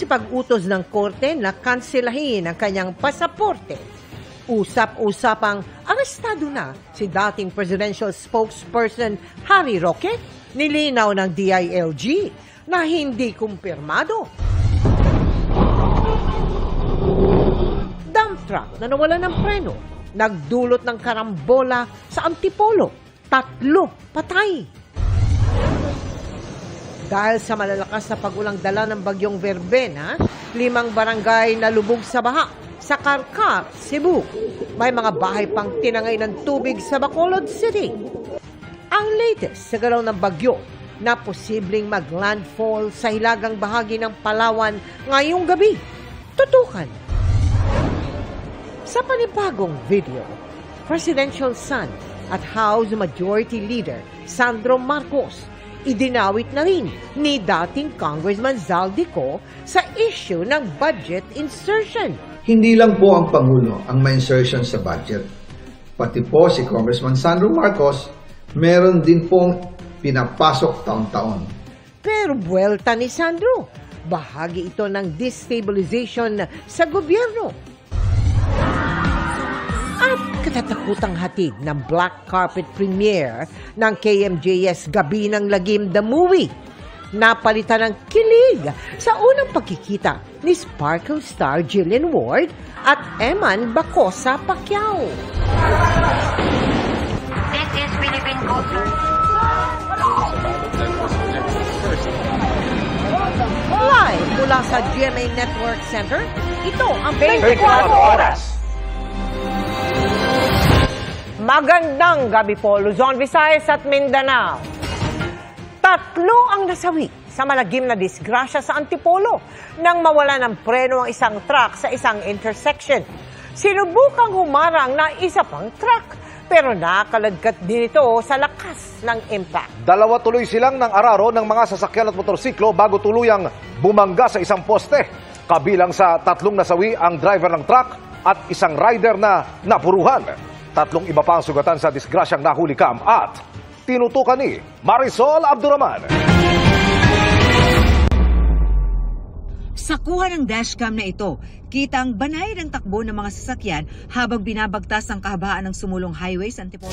nakikipag-utos ng korte na kanselahin ang kanyang pasaporte. Usap-usapang arestado na si dating presidential spokesperson Harry Roque, nilinaw ng DILG na hindi kumpirmado. Dump truck na nawala ng preno, nagdulot ng karambola sa Antipolo, 3 patay. Dahil sa malalakas na pag-ulang dala ng bagyong Verbena, 5 barangay na lubog sa baha sa Carcar, Cebu. May mga bahay pang tinangay ng tubig sa Bacolod City. Ang latest sa galaw ng bagyo na posibleng mag-landfall sa hilagang bahagi ng Palawan ngayong gabi. Tutukan. Sa panibagong video, Presidential son at House Majority Leader Sandro Marcos idinawit na rin ni dating Congressman Zaldico sa issue ng budget insertion. Hindi lang po ang Pangulo ang may insertion sa budget. Pati po si Congressman Sandro Marcos, meron din pong pinapasok taon-taon. Pero buwelta ni Sandro, bahagi ito ng destabilization sa gobyerno. At katatakutang hatid ng black carpet premiere ng KMJS Gabi ng Lagim the Movie. Napalitan ng kilig sa unang pagkikita ni Sparkle star Jillian Ward at Eman Bacosa Pacquiao. This is Philippine Culture. Live mula sa GMA Network Center, ito ang 24 Oras. Magandang gabi po, Luzon, Visayas at Mindanao. 3 ang nasawi sa malagim na disgrasya sa Antipolo nang mawala ng preno ang isang truck sa isang intersection. Sinubukang humarang na isa pang truck pero nakaladkat din ito sa lakas ng impact. 2 tuloy silang ng araro ng mga sasakyan at motorsiklo bago tuluyang bumangga sa isang poste. Kabilang sa 3 nasawi ang driver ng truck at isang rider na napuruhan. 3 iba pa ang sugatan sa disgrasyang nahuli kam at tinutukan ni Marisol Abduraman. Sa kuha ng dashcam na ito, kita ang banay ng takbo ng mga sasakyan habang binabagtas ang kahabaan ng sumulong highway sa Antipolo.